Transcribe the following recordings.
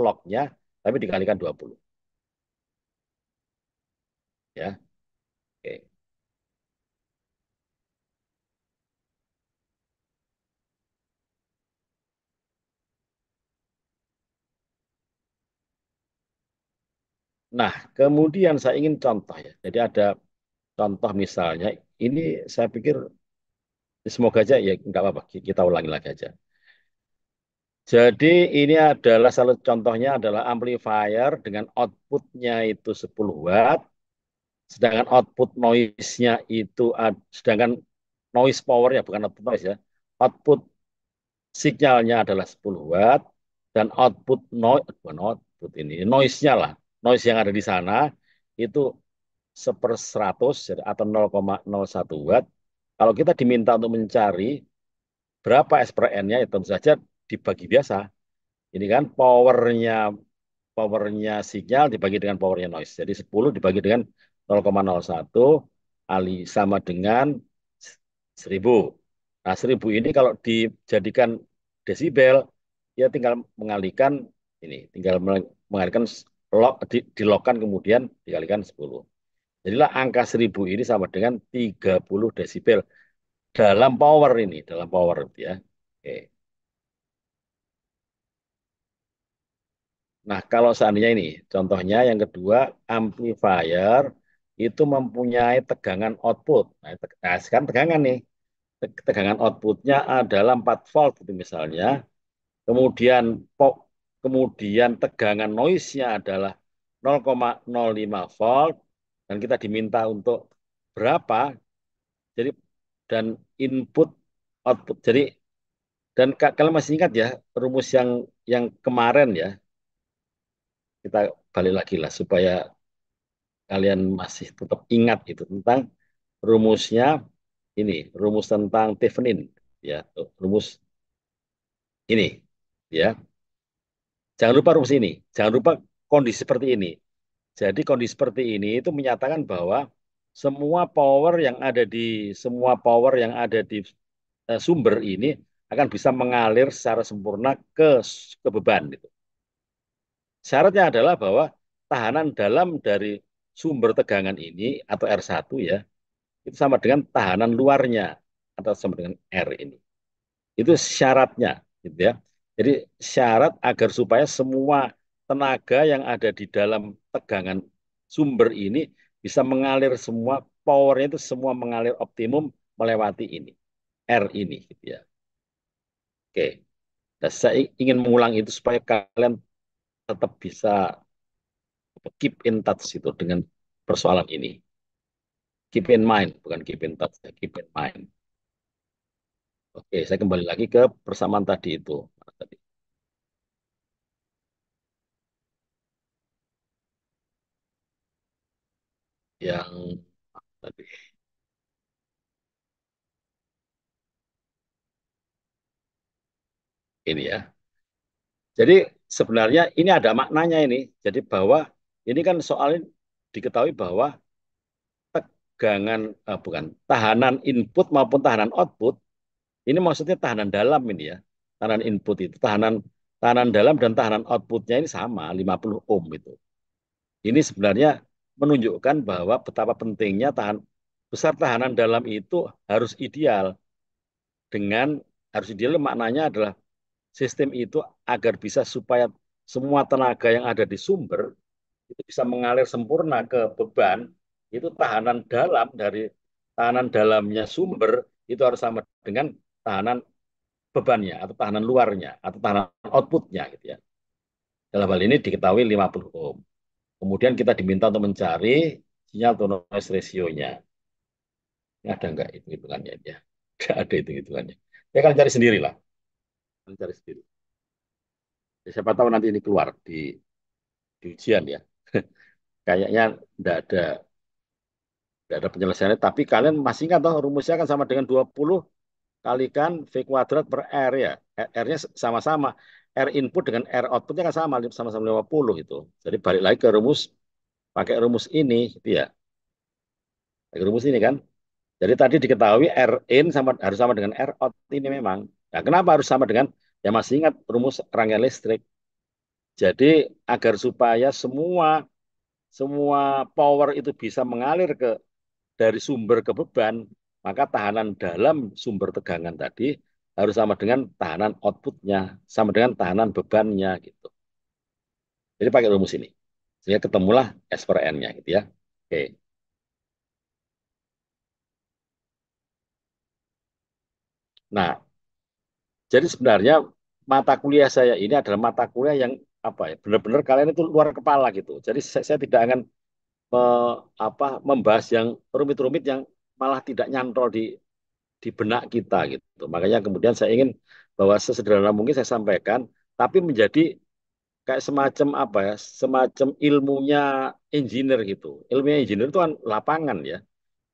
lognya, tapi dikalikan 20. Ya, oke. Nah, kemudian saya ingin contoh ya. Jadi ada contoh misalnya, ini saya pikir semoga aja ya nggak apa-apa, kita ulangi lagi aja. Jadi ini adalah salah contohnya adalah amplifier dengan outputnya itu 10 watt, sedangkan output noise-nya itu, sedangkan noise power ya, bukan output noise ya, output sinyalnya adalah 10 watt, dan output noise, bukan output ini, noise-nya lah, noise yang ada di sana, itu 1/100 atau 0,01 watt. Kalau kita diminta untuk mencari berapa S per N-nya, ya tentu saja dibagi biasa. Ini kan powernya powernya sinyal dibagi dengan powernya noise. Jadi 10 dibagi dengan 0,01 kali sama dengan 1000. Nah, 1000 ini kalau dijadikan desibel, ya tinggal mengalihkan ini, tinggal mengalihkan log, dilogkan kemudian dikalikan 10. Jadilah angka 1000 ini sama dengan 30 desibel dalam power ini, dalam power ya. Oke. Nah, kalau seandainya ini, contohnya yang kedua, amplifier itu mempunyai tegangan output. Nah, sekarang tegangan nih, tegangan outputnya adalah 4 volt gitu misalnya. Kemudian kemudian tegangan noise-nya adalah 0,05 volt dan kita diminta untuk berapa? Jadi dan input output. Jadi dan kalian masih ingat ya rumus yang kemarin ya, kita balik lagi lah supaya kalian masih tetap ingat itu tentang rumusnya ini, rumus tentang Thevenin ya, rumus ini ya. Jangan lupa rumus ini, jangan lupa kondisi seperti ini. Jadi kondisi seperti ini itu menyatakan bahwa semua power yang ada di sumber ini akan bisa mengalir secara sempurna ke beban gitu. Syaratnya adalah bahwa tahanan dalam dari sumber tegangan ini atau R1 ya, itu sama dengan tahanan luarnya atau sama dengan R ini. Itu syaratnya, gitu ya. Jadi syarat agar supaya semua tenaga yang ada di dalam tegangan sumber ini bisa mengalir semua, powernya itu semua mengalir optimum melewati ini, R ini, gitu ya. Oke, nah, saya ingin mengulang itu supaya kalian tetap bisa keep in touch itu dengan persoalan ini. Keep in mind, bukan keep in touch, ya, keep in mind. Oke, saya kembali lagi ke persamaan tadi itu. Tadi. Yang tadi ini ya. Jadi sebenarnya ini ada maknanya ini. Jadi bahwa ini kan soalnya diketahui bahwa tegangan, bukan, tahanan input maupun tahanan output, ini maksudnya tahanan dalam ini ya. Tahanan input itu, tahanan tahanan dalam dan tahanan outputnya ini sama, 50 ohm itu. Ini sebenarnya menunjukkan bahwa betapa pentingnya besar tahanan dalam itu harus ideal. Dengan harus ideal maknanya adalah sistem itu agar bisa supaya semua tenaga yang ada di sumber itu bisa mengalir sempurna ke beban, itu tahanan dalamnya sumber itu harus sama dengan tahanan bebannya atau tahanan luarnya atau tahanan outputnya gitu ya. Dalam hal ini diketahui 50 ohm. Kemudian kita diminta untuk mencari sinyal to noise ratio-nya. Ini ada nggak itu hitungannya ya? Nggak ada itu hitungannya. Ya kan cari sendiri lah. Kalian cari sendiri. Ya, siapa tahu nanti ini keluar di ujian ya. Kayaknya nggak ada penyelesaiannya. Tapi kalian masih ingat toh rumusnya kan sama dengan 20 kalikan V kuadrat per R ya. R-nya sama-sama. R input dengan R outputnya kan sama-sama 50 itu. Jadi balik lagi ke rumus, pakai rumus ini gitu ya. Pakai rumus ini kan. Jadi tadi diketahui R in harus sama dengan R out ini memang. Nah, kenapa harus sama dengan, ya masih ingat rumus rangkaian listrik. Jadi agar supaya semua semua power itu bisa mengalir dari sumber ke beban, maka tahanan dalam sumber tegangan tadi harus sama dengan tahanan outputnya, sama dengan tahanan bebannya gitu. Jadi pakai rumus ini. Sehingga ketemulah S per N-nya gitu ya. Oke. Nah, jadi sebenarnya mata kuliah saya ini adalah mata kuliah yang apa ya, benar-benar kalian itu luar kepala gitu. Jadi saya tidak akan membahas yang rumit-rumit yang malah tidak nyantol di benak kita gitu. Makanya kemudian saya ingin bahwa sesederhana mungkin saya sampaikan, tapi menjadi kayak semacam apa ya, semacam ilmunya engineer gitu. Ilmunya engineer itu kan lapangan ya.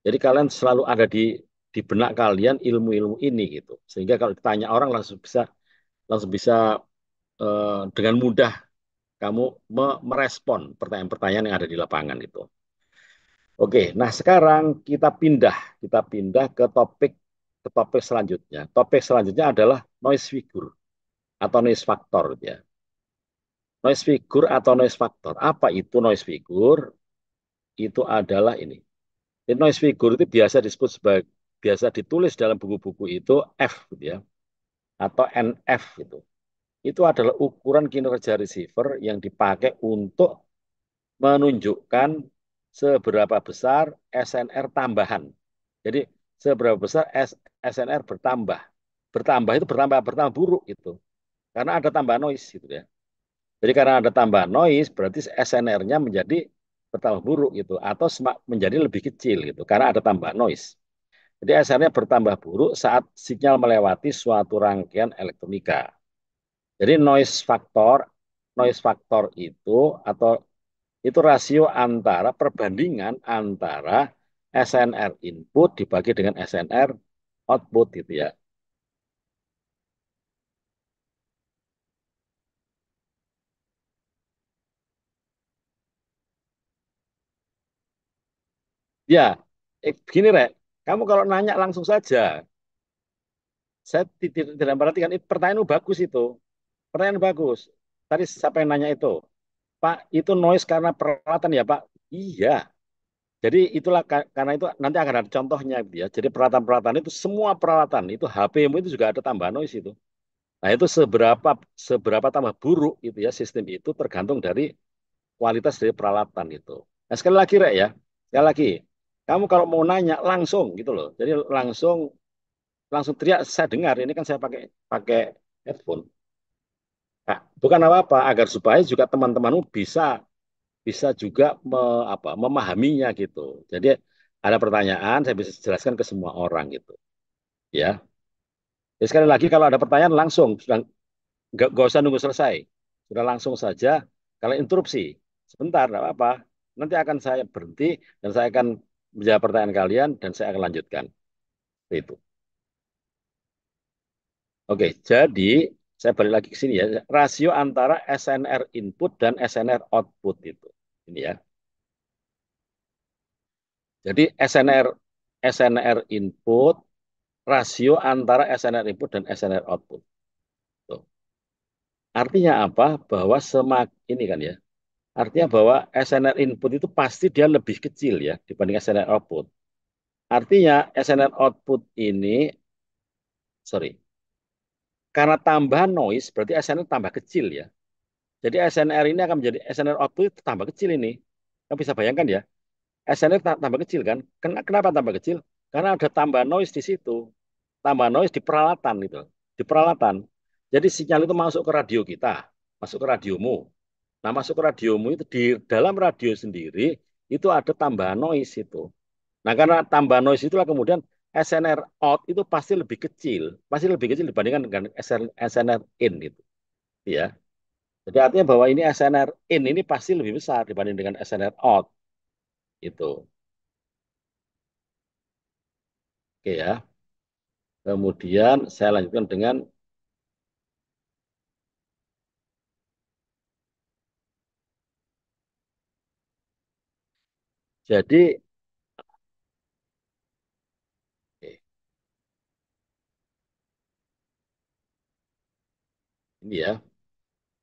Jadi kalian selalu ada di benak kalian ilmu-ilmu ini gitu. Sehingga kalau ditanya orang langsung bisa dengan mudah kamu merespon pertanyaan-pertanyaan yang ada di lapangan itu. Oke, nah sekarang kita pindah ke topik selanjutnya. Topik selanjutnya adalah noise figure atau noise factor ya. Noise figure atau noise factor. Apa itu noise figure? Itu adalah ini. Jadi noise figure itu biasa ditulis dalam buku-buku itu F gitu ya atau NF gitu. Itu adalah ukuran kinerja receiver yang dipakai untuk menunjukkan seberapa besar SNR tambahan. Jadi seberapa besar SNR bertambah. Bertambah itu bertambah buruk gitu. Karena ada tambah noise gitu ya. Jadi karena ada tambah noise berarti SNR-nya menjadi bertambah buruk gitu atau menjadi lebih kecil gitu karena ada tambah noise. Jadi SNR-nya bertambah buruk saat sinyal melewati suatu rangkaian elektronika. Jadi noise factor itu atau itu rasio antara perbandingan antara SNR input dibagi dengan SNR output gitu ya. Ya, begini Rek, kamu kalau nanya langsung saja, saya tidak memperhatikan. Pertanyaanmu bagus itu, pertanyaan bagus. Tadi siapa yang nanya itu? Pak, itu noise karena peralatan ya Pak? Iya. Jadi itulah karena itu nanti akan ada contohnya gitu ya. Jadi peralatan-peralatan itu semua peralatan itu HP-mu itu juga ada tambah noise itu. Nah, itu seberapa seberapa tambah buruk itu ya sistem itu tergantung dari kualitas dari peralatan itu. Nah, sekali lagi Rek ya, sekali lagi, kamu kalau mau nanya langsung gitu loh. Jadi langsung langsung teriak saya dengar ini kan saya pakai pakai headphone. Nah, bukan apa-apa agar supaya juga teman-temanmu bisa bisa juga memahaminya gitu. Jadi ada pertanyaan saya bisa jelaskan ke semua orang gitu. Ya. Jadi sekali lagi kalau ada pertanyaan langsung sudah nggak usah nunggu selesai. Sudah langsung saja. Kalau interupsi, sebentar, nggak apa-apa. Nanti akan saya berhenti dan saya akan menjawab pertanyaan kalian dan saya akan lanjutkan. Itu. Oke, jadi saya balik lagi ke sini ya. Rasio antara SNR input dan SNR output itu. Ini ya. Jadi SNR input, rasio antara SNR input dan SNR output. Tuh. Artinya apa? Bahwa ini kan ya. Artinya bahwa SNR input itu pasti dia lebih kecil ya dibanding SNR output. Artinya SNR output ini, sorry, karena tambahan noise berarti SNR tambah kecil ya. Jadi SNR ini akan menjadi SNR output itu tambah kecil ini. Kamu bisa bayangkan ya, SNR tambah kecil kan? Kenapa tambah kecil? Karena ada tambah noise di situ. Tambah noise di peralatan gitu. Di peralatan. Jadi sinyal itu masuk ke radio kita, masuk ke radiomu. Nah, masuk ke radiomu itu di dalam radio sendiri itu ada tambahan noise itu. Nah, karena tambah noise itulah kemudian SNR out itu pasti lebih kecil dibandingkan dengan SNR in itu, ya. Jadi artinya bahwa ini SNR in ini pasti lebih besar dibanding dengan SNR out itu. Oke ya. Kemudian saya lanjutkan dengan jadi oke, ini ya.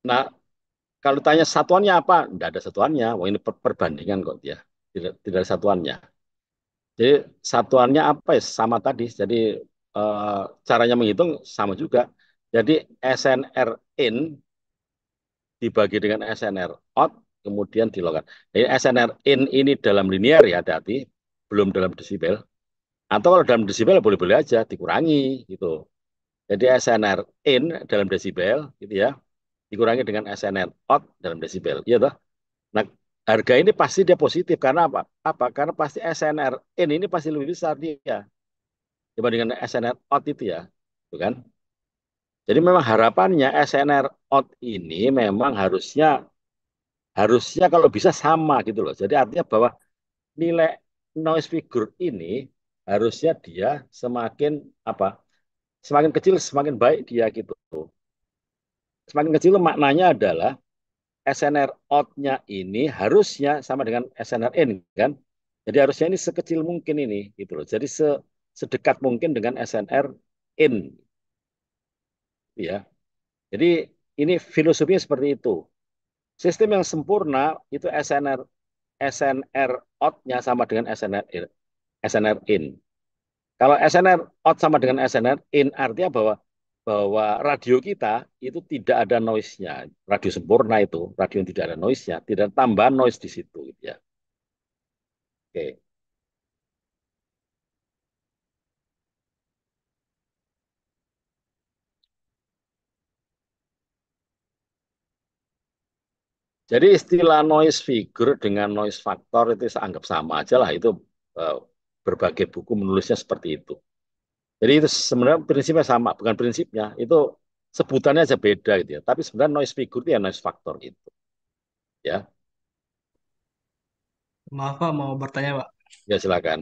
Nah, kalau tanya satuannya apa, tidak ada satuannya. Wah, ini perbandingan kok dia. Tidak ada satuannya. Jadi satuannya apa ya? Sama tadi. Jadi eh, caranya menghitung sama juga. Jadi SNR in dibagi dengan SNR out, kemudian dilogkan. Jadi SNR in ini dalam linear ya, hati-hati. Belum dalam desibel. Atau kalau dalam desibel boleh-boleh aja dikurangi gitu. Jadi SNR in dalam desibel gitu ya, dikurangi dengan SNR out dalam desibel. Iya toh? Nah, harga ini pasti dia positif karena apa? Apa? Karena pasti SNR in ini pasti lebih besar dia dibandingkan SNR out itu ya. Tuh kan? Jadi memang harapannya SNR out ini memang harusnya harusnya kalau bisa sama gitu loh. Jadi artinya bahwa nilai noise figure ini harusnya dia semakin apa? Semakin kecil semakin baik dia gitu. Semakin kecil maknanya adalah SNR out-nya ini harusnya sama dengan SNR in kan. Jadi harusnya ini sekecil mungkin ini gitu loh. Jadi sedekat mungkin dengan SNR in ya. Jadi ini filosofinya seperti itu. Sistem yang sempurna itu SNR out-nya sama dengan SNR in. Kalau SNR out sama dengan SNR in artinya bahwa bahwa radio kita itu tidak ada noise-nya. Radio sempurna itu, radio yang tidak ada noise-nya, tidak tambah noise di situ gitu ya. Oke. Jadi istilah noise figure dengan noise factor itu saya anggap sama aja lah. Itu eh, berbagai buku menulisnya seperti itu. Jadi itu sebenarnya prinsipnya sama, bukan prinsipnya. Itu sebutannya aja beda gitu ya. Tapi sebenarnya noise figure itu ya noise factor gitu. Ya, Maaf Pak, mau bertanya Pak. ya silakan.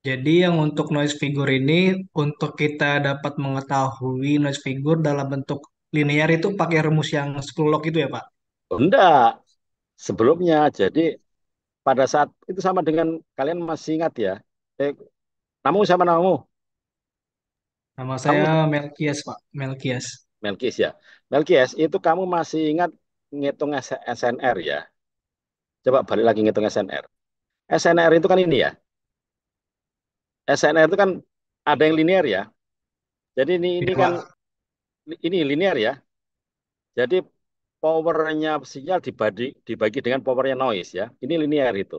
Jadi yang untuk noise figure ini, untuk kita dapat mengetahui noise figure dalam bentuk linear itu pakai rumus yang 10 log itu ya Pak? Oh, enggak, sebelumnya. Jadi pada saat itu sama dengan kalian masih ingat ya. Eh, Namu sama namamu? Nama saya Kamu Melkias Pak, Melkias. Melkis ya. Melkis, itu kamu masih ingat ngitung SNR ya? Coba balik lagi ngitung SNR. SNR itu kan ini ya. SNR itu kan ada yang linear ya. Jadi ini Iya kan Pak. ini linear ya. Jadi powernya sinyal dibagi dengan powernya noise ya. Ini linear itu.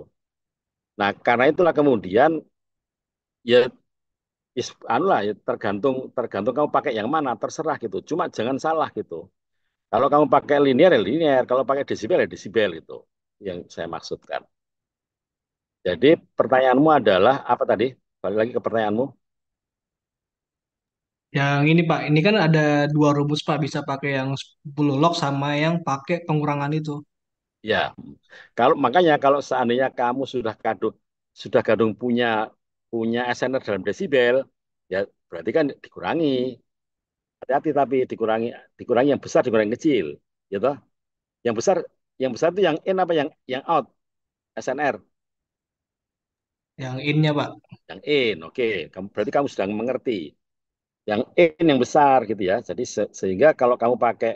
Nah, karena itulah kemudian ya anu lah ya tergantung tergantung kamu pakai yang mana terserah gitu. Cuma jangan salah gitu. Kalau kamu pakai linear ya linear, kalau pakai desibel ya desibel itu yang saya maksudkan. Jadi pertanyaanmu adalah apa tadi? Balik lagi ke pertanyaanmu. Yang ini Pak, ini kan ada dua rumus Pak, bisa pakai yang 10 log sama yang pakai pengurangan itu. Ya, kalau makanya kalau seandainya kamu sudah kadung punya punya SNR dalam desibel, ya berarti kan dikurangi. Hati-hati tapi dikurangi yang besar dikurangi yang kecil, gitu. Yang besar itu yang in apa yang out SNR, Yang innya Pak. yang in. Oke, berarti kamu sudah mengerti. Yang in yang besar gitu ya. Jadi sehingga kalau kamu pakai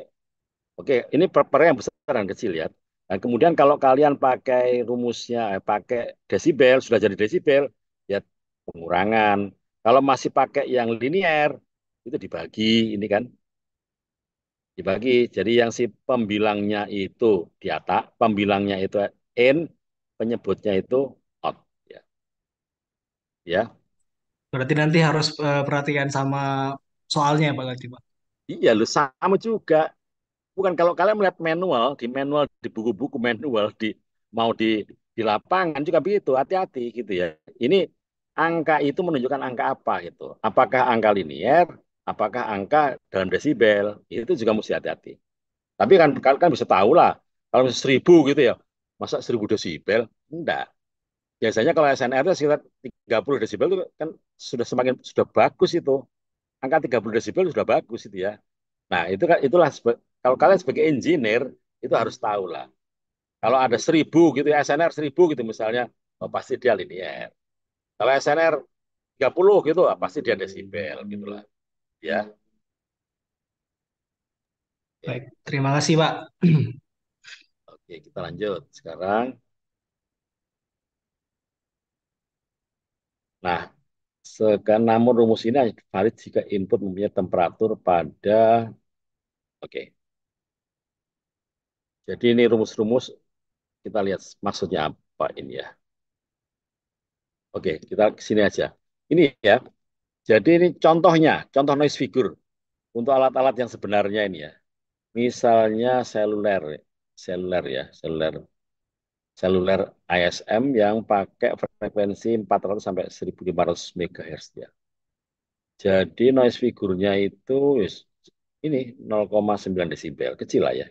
oke, ini per yang besar dan kecil ya. Dan kemudian kalau kalian pakai rumusnya, pakai desibel, sudah jadi desibel, ya pengurangan. Kalau masih pakai yang linear, itu dibagi, ini kan, dibagi. Jadi yang si pembilangnya itu di atas, pembilangnya itu in, penyebutnya itu out. Ya, ya. Berarti nanti harus perhatikan sama soalnya Pak berarti Pak. Iya, lu sama juga. Bukan kalau kalian melihat manual di buku-buku manual mau di lapangan juga begitu, hati-hati gitu ya. Ini angka itu menunjukkan angka apa gitu. Apakah angka linier, apakah angka dalam desibel, itu juga mesti hati-hati. Tapi kan kalian kan bisa tahu lah, kalau 1.000 gitu ya, masa 1.000 desibel? Enggak. Biasanya kalau SNR itu sekitar 30 desibel itu kan sudah bagus itu. Angka 30 desibel sudah bagus itu ya. Nah, itu kan itulah kalau kalian sebagai engineer itu harus tahu lah. Kalau ada 1.000 gitu ya, SNR 1.000 gitu misalnya, oh, pasti dia linear. Kalau SNR 30 gitu, pasti dia desibel gitu lah. Ya, Baik, Oke, terima kasih, Pak. oke, kita lanjut sekarang. Nah, sekarang namun rumus ini hanya valid jika input mempunyai temperatur pada, oke. Jadi ini rumus-rumus kita lihat maksudnya apa ini ya. Oke, kita ke sini aja. Ini ya. Jadi ini contohnya, contoh noise figure untuk alat-alat yang sebenarnya ini ya. Misalnya seluler, seluler ya, seluler, seluler ISM yang pakai frekuensi 400 sampai 1500 MHz ya. Jadi noise figurnya itu ini 0,9 desibel, kecil lah ya.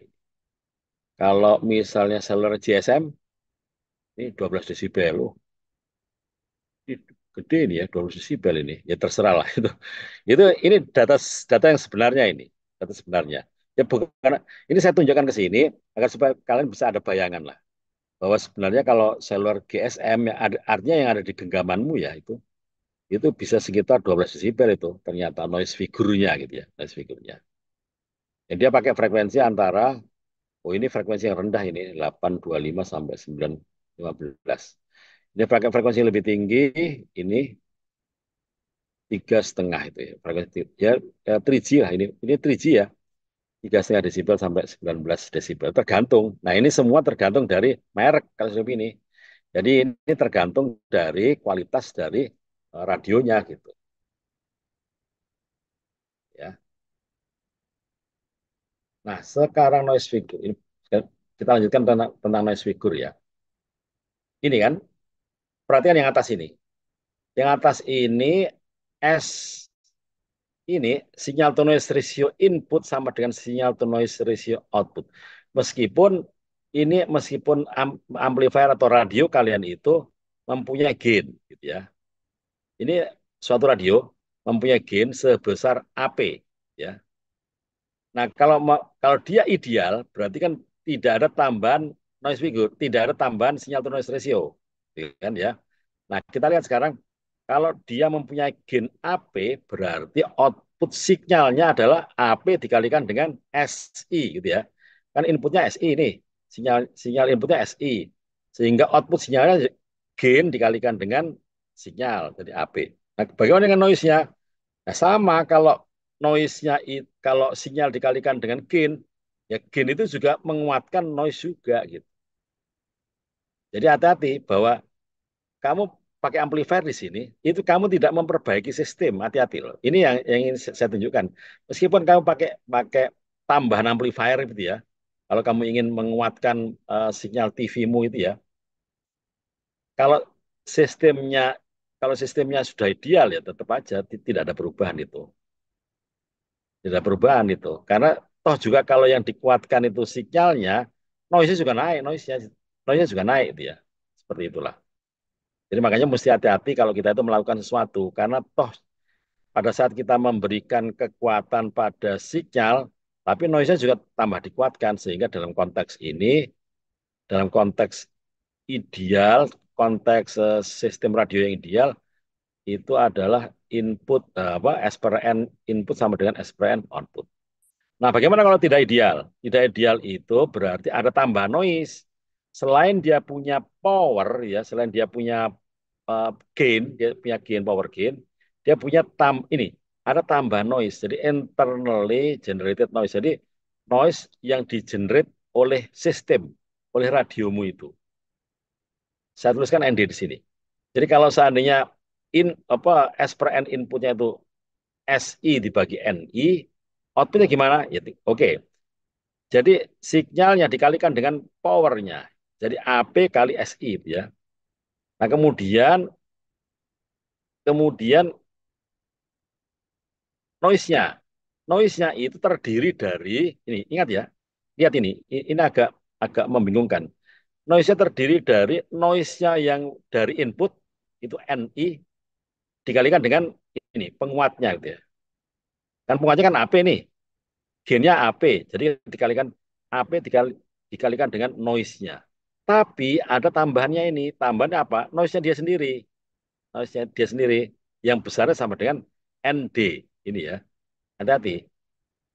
Kalau misalnya seluler GSM, ini 12 desibel. Loh, ini gede ini ya, 12 desibel ini. Ya terserah lah itu. Ini data data yang sebenarnya ini, data sebenarnya. Ya bukan ini saya tunjukkan ke sini agar supaya kalian bisa ada bayangan lah bahwa sebenarnya kalau seluler GSM yang ada, artinya yang ada di genggamanmu ya itu bisa sekitar 12 desibel itu ternyata noise figurnya gitu ya, noise figurnya. Jadi dia pakai frekuensi antara, oh ini frekuensi yang rendah ini 825 sampai 915. Ini pakai frekuensi yang lebih tinggi, ini 3,5 itu ya. Frekuensi ya, ya 3G lah ini 3G ya. 3,5 desibel sampai 19 desibel tergantung. Nah ini semua tergantung dari merek kalau seperti ini. Jadi ini tergantung dari kualitas dari radionya gitu ya. Nah sekarang noise figure ini kita lanjutkan tentang noise figure ya. Ini kan perhatikan yang atas ini. Yang atas ini S ini sinyal to noise ratio input sama dengan sinyal to noise ratio output. Meskipun meskipun amplifier atau radio kalian itu mempunyai gain gitu ya. Ini suatu radio mempunyai gain sebesar AP ya. Nah, kalau dia ideal berarti kan tidak ada tambahan noise figure, tidak ada tambahan sinyal to noise ratio. Gitu kan ya. Nah, kita lihat sekarang, kalau dia mempunyai gain AP, berarti output sinyalnya adalah AP dikalikan dengan SI, gitu ya. Kan inputnya SI ini, sinyal sinyal inputnya SI. Sehingga output sinyalnya gain dikalikan dengan sinyal, jadi AP. Nah, bagaimana dengan noise-nya? Nah, sama kalau noise-nya, kalau sinyal dikalikan dengan gain, ya gain itu juga menguatkan noise juga, gitu. Jadi hati-hati bahwa kamu pakai amplifier di sini, itu kamu tidak memperbaiki sistem, hati-hati loh. Ini yang ingin saya tunjukkan. Meskipun kamu pakai pakai tambahan amplifier itu ya, kalau kamu ingin menguatkan sinyal TV-mu itu ya, kalau sistemnya kalau sistemnya sudah ideal ya tetap aja tidak ada perubahan itu. Tidak ada perubahan itu. Karena toh juga kalau yang dikuatkan itu sinyalnya, noise-nya juga naik, noise-nya juga naik itu ya. Seperti itulah. Jadi makanya mesti hati-hati kalau kita itu melakukan sesuatu karena toh pada saat kita memberikan kekuatan pada sinyal, tapi noise-nya juga tambah dikuatkan sehingga dalam konteks ideal, konteks sistem radio yang ideal itu adalah input apa S per N input sama dengan S per N output. Nah, bagaimana kalau tidak ideal? Tidak ideal itu berarti ada tambahan noise. Selain dia punya power ya, selain dia punya gain, dia punya gain power gain, dia punya ini ada tambahan noise. Jadi internally generated noise. Jadi noise yang digenerate oleh sistem, oleh radiomu itu. Saya tuliskan ND di sini. Jadi kalau seandainya apa S per N inputnya itu SI dibagi NI, outputnya gimana? Ya, oke. Jadi sinyalnya dikalikan dengan powernya. Jadi AP kali SI itu ya. Nah kemudian noise-nya. Noise-nya itu terdiri dari ini, ingat ya. Lihat ini agak agak membingungkan. Noise-nya terdiri dari noise-nya yang dari input itu NI dikalikan dengan ini penguatnya gitu ya. Kan penguatnya kan AP nih, gain-nya AP. Jadi dikalikan AP dikalikan dengan noise-nya. Tapi ada tambahannya ini. Tambahannya apa? Noise-nya dia sendiri. Noise-nya dia sendiri yang besarnya sama dengan ND ini ya. Hati-hati.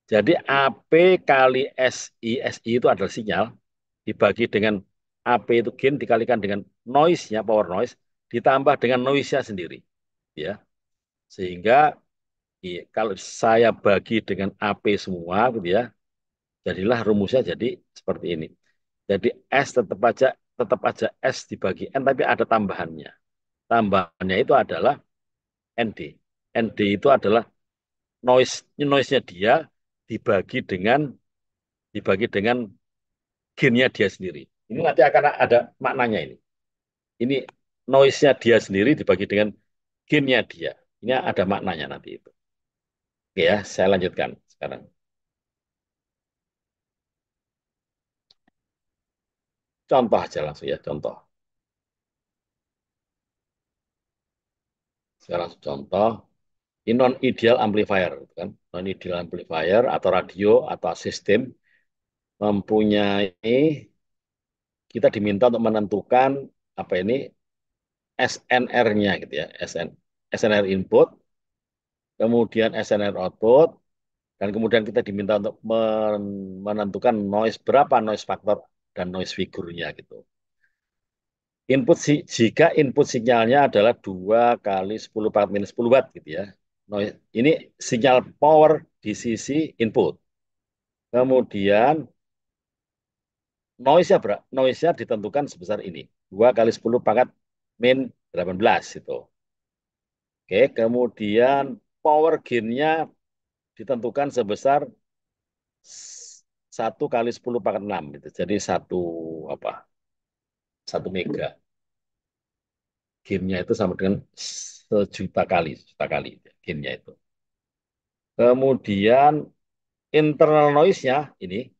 Jadi AP kali SI, SI itu adalah sinyal, dibagi dengan AP itu gain dikalikan dengan noise-nya, power noise, ditambah dengan noise-nya sendiri. Ya, sehingga kalau saya bagi dengan AP semua, gitu ya, jadilah rumusnya jadi seperti ini. Jadi S tetap aja S dibagi N, tapi ada tambahannya. Tambahannya itu adalah ND. ND itu adalah noise-nya dia dibagi dengan dibagi dengan gain-nya dia sendiri. Ini nanti akan ada maknanya ini. Ini noise-nya dia sendiri dibagi dengan gain-nya dia. Ini ada maknanya nanti itu. Oke ya, saya lanjutkan sekarang. Contoh aja langsung ya, contoh. Saya langsung contoh. Ini non-ideal amplifier, gitu kan? Non-ideal amplifier atau radio atau sistem mempunyai, kita diminta untuk menentukan apa ini SNR-nya gitu ya, SNR input, kemudian SNR output, dan kemudian kita diminta untuk menentukan noise berapa noise factor dan noise figurnya gitu. Jika input sinyalnya adalah 2 kali 10 pangkat minus 10 watt gitu ya. Ini sinyal power di sisi input. Kemudian noise-nya ditentukan sebesar ini. 2 kali 10 pangkat min 18 itu. Oke, kemudian power gain-nya ditentukan sebesar 1 kali 10 pangkat 6 itu. Jadi apa? 1 mega. Gain-nya itu sama dengan sejuta kali gain-nya itu. Kemudian internal noise-nya ini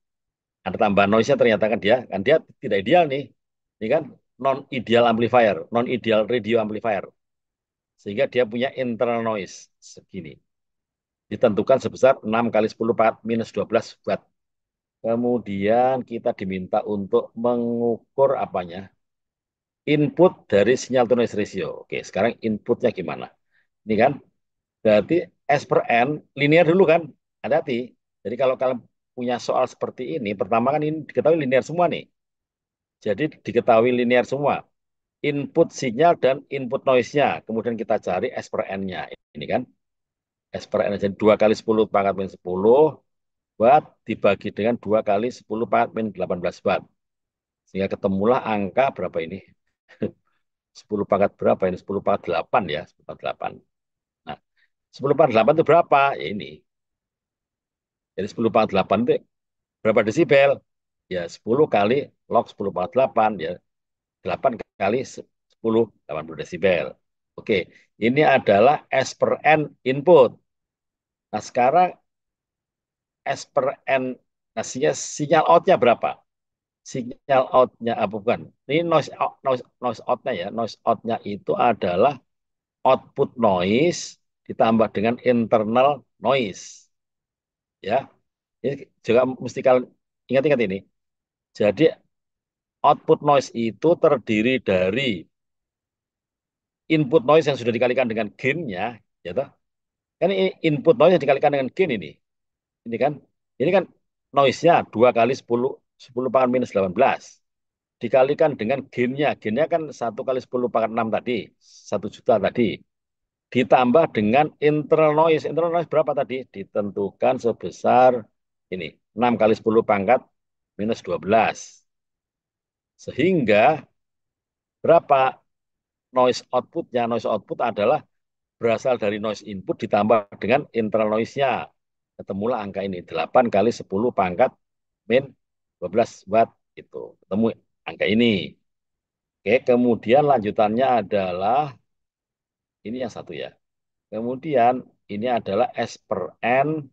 ada tambahan noise-nya, ternyata kan dia tidak ideal nih. Ini kan non ideal amplifier, non ideal radio amplifier. Sehingga dia punya internal noise segini. Ditentukan sebesar 6 kali 10 minus 12 watt. Kemudian kita diminta untuk mengukur apanya? Input dari sinyal to noise ratio. Oke, sekarang inputnya gimana? Ini kan, berarti S per N, linear dulu kan? Hati-hati. Jadi kalau kalian punya soal seperti ini, pertama kan ini diketahui linear semua nih. Jadi diketahui linear semua. Input sinyal dan input noise-nya. Kemudian kita cari S per N-nya. Ini kan, S per N. Jadi 2 kali 10 pangkat min 10 watt dibagi dengan 2 kali 10 pangkat min 18 watt. Sehingga ketemulah angka berapa ini? 10 pangkat berapa ini? 10 pangkat 8 ya. 10 pangkat 8. Nah, 10 pangkat 8 itu berapa? Ya ini. Jadi 10 pangkat 8 itu berapa desibel? Ya 10 kali log 10 pangkat 8. Ya 8 kali 10, 80 desibel. Oke, ini adalah S per N input. Nah, sekarang S per N, nah sinyal outnya berapa? Sinyal outnya apa bukan? Ini noise outnya ya. Noise outnya itu adalah output noise ditambah dengan internal noise. Ya, ini juga mesti kalian ingat-ingat ini. Jadi output noise itu terdiri dari input noise yang sudah dikalikan dengan gain-nya, ya toh? Kan ini input noise yang dikalikan dengan gain ini. Ini kan noise-nya 2 kali 10 pangkat minus 18 dikalikan dengan gain-nya. Gain-nya kan 1 kali 10 pangkat 6 tadi, 1 juta tadi. Ditambah dengan internal noise. Internal noise berapa tadi? Ditentukan sebesar ini, 6 kali 10 pangkat minus 12. Sehingga berapa noise outputnya? Noise output adalah berasal dari noise input ditambah dengan internal noise-nya. Ketemulah angka ini, 8 kali 10 pangkat min 12 watt. Itu ketemu angka ini. Oke, kemudian lanjutannya adalah ini yang satu ya. Kemudian ini adalah S per N.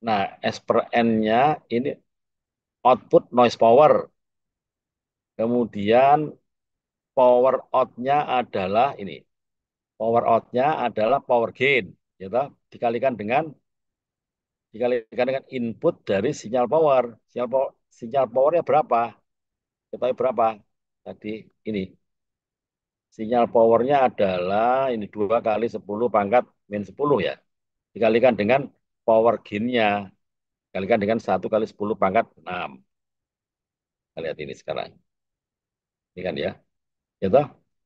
Nah, S per N-nya ini output noise power. Kemudian power out-nya adalah ini. Power out-nya adalah power gain. Gitu, dikalikan dengan dikalikan dengan input dari sinyal power. Sinyal powernya berapa? Ketahui berapa? Tadi ini. Sinyal powernya adalah ini 2 kali 10 pangkat min 10 ya. Dikalikan dengan power gain-nya. Dikalikan dengan 1 kali 10 pangkat 6. Kita lihat ini sekarang. Ini kan ya. Gitu.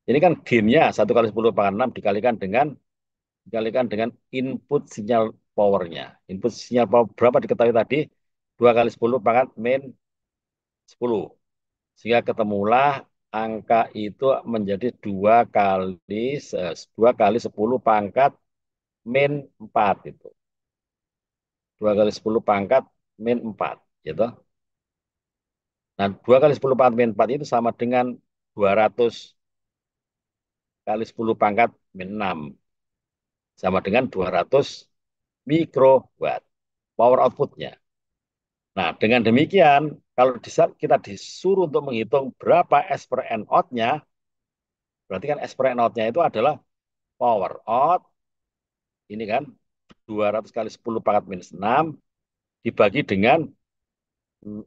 Ini kan gain-nya 1 kali 10 pangkat 6 dikalikan dengan input sinyal powernya. Input sinyal power berapa diketahui tadi? 2 kali 10 pangkat min 10. Sehingga ketemulah angka itu menjadi 2 kali 10 pangkat min 4 itu. 2 kali 10 pangkat min 4 gitu. Nah, 2 kali 10 pangkat min 4 itu sama dengan 200 kali 10 pangkat min 6. Sama dengan 200 mikrowatt power outputnya. Nah, dengan demikian, kalau kita disuruh untuk menghitung berapa S per N out-nya, berarti kan S per N out-nya itu adalah power out, ini kan 200 kali 10 pangkat minus 6, dibagi dengan mm,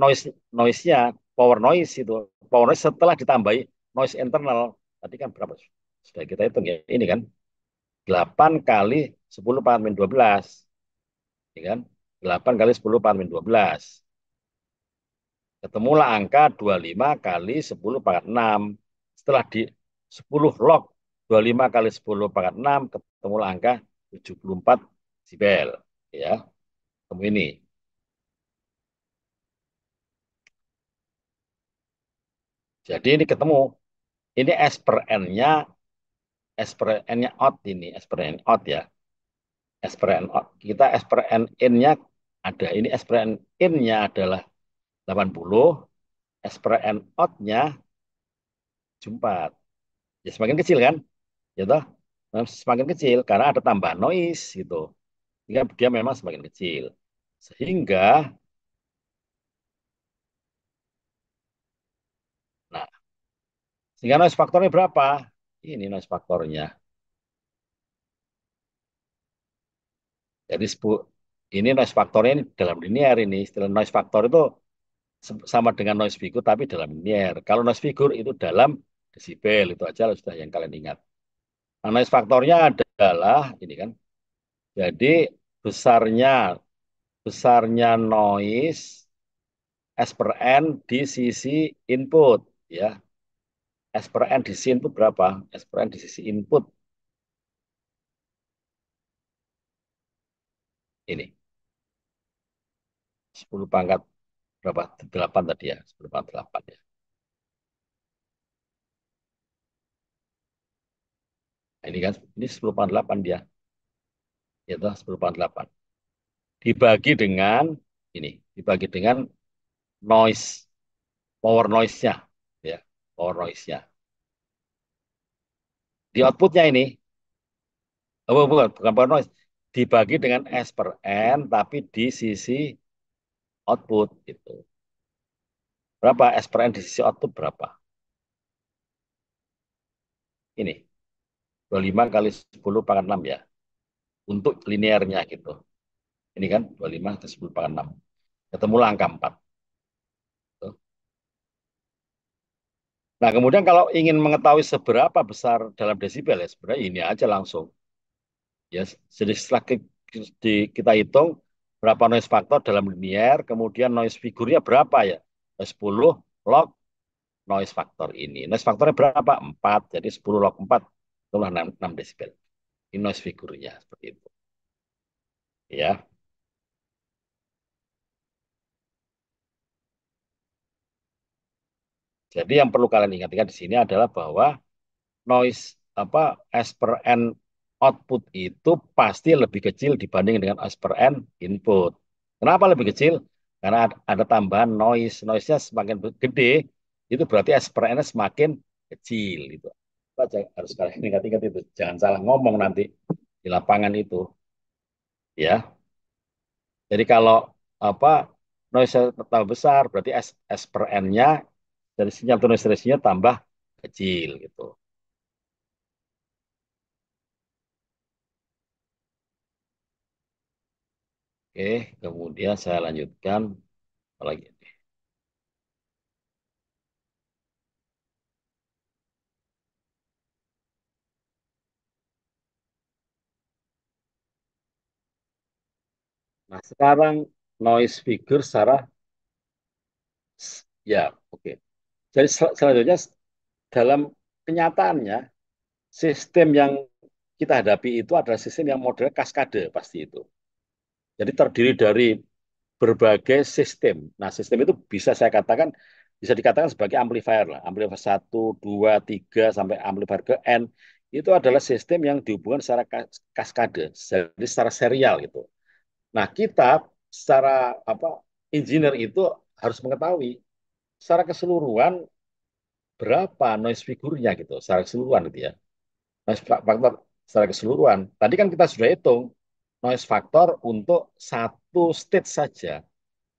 noise noise-nya, power noise itu. Power noise setelah ditambahi noise internal. Tadi kan berapa? Sudah kita hitung ya. Ini kan 8 kali 10 pangkat min 12. Ini kan 8 kali 10 pangkat min 12. Ketemulah angka 25 kali 10 pangkat 6. Setelah di 10 log 25 kali 10 pangkat 6, ketemulah angka 74 desibel. Ya, ketemu ini. Jadi ini ketemu. Ini S per N-nya, S per N-nya out ini. S per N out ya. S per N out. Kita S per N in-nya ada. Ini S per N in-nya adalah 80. S per N out-nya 74. Ya semakin kecil kan? Gitu. Nah, semakin kecil karena ada tambahan noise gitu. Sehingga dia memang semakin kecil. Sehingga, nah, sehingga noise faktornya berapa? Ini noise faktornya. Jadi ini noise faktornya ini dalam linear ini. Istilah noise faktor itu sama dengan noise figure tapi dalam linear. Kalau noise figure itu dalam desibel. Itu aja sudah yang kalian ingat. Nah, noise faktornya adalah ini kan. Jadi besarnya besarnya noise S per N di sisi input ya. S per N di sisi input berapa? S per N di sisi input ini 10 pangkat berapa? 8 tadi ya, 10 pangkat 8 ya. Nah, ini kan ini 10 pangkat 8 dia. Itu 10 pangkat 8. Dibagi dengan ini, dibagi dengan noise, power noise-nya ya, power noise-nya. Di outputnya ini, oh, bukan power noise, dibagi dengan S per N tapi di sisi output gitu. Berapa S per N di sisi output berapa? Ini 25 kali 10 pangkat 6 ya. Untuk linearnya gitu. Ini kan 25 kali 10 pangkat 6. Ketemu angka 4. Nah, kemudian kalau ingin mengetahui seberapa besar dalam desibel ya sebenarnya ini aja langsung. Ya, jadi setelah kita hitung berapa noise factor dalam linear, kemudian noise figurnya berapa ya? 10 log noise factor ini. Noise factornya berapa? 4. Jadi 10 log 4 itulah 6 desibel. Ini noise figurnya seperti itu. Ya. Jadi yang perlu kalian ingat-ingat di sini adalah bahwa noise apa S per N output itu pasti lebih kecil dibanding dengan S per N input. Kenapa lebih kecil? Karena ada tambahan noise. Noise-nya semakin gede, itu berarti S per N semakin kecil. Itu aja harus kalian ingat-ingat itu. Jangan salah ngomong nanti di lapangan itu. Ya. Jadi kalau apa noise tambah besar, berarti S per N-nya dari sinyal to noise ratio-nya tambah kecil gitu. Oke, kemudian saya lanjutkan. Apalagi. Nah, sekarang noise figure secara ya, oke. Jadi selanjutnya dalam kenyataannya sistem yang kita hadapi itu adalah sistem yang model kaskade pasti itu. Jadi terdiri dari berbagai sistem. Nah, sistem itu bisa dikatakan sebagai amplifier lah. Amplifier satu, 2, 3 sampai amplifier ke N itu adalah sistem yang dihubungkan secara kaskade, jadi secara serial gitu. Nah, kita secara apa engineer itu harus mengetahui secara keseluruhan berapa noise figurnya gitu, secara keseluruhan gitu ya. Noise factor secara keseluruhan. Tadi kan kita sudah hitung noise factor untuk satu stage saja.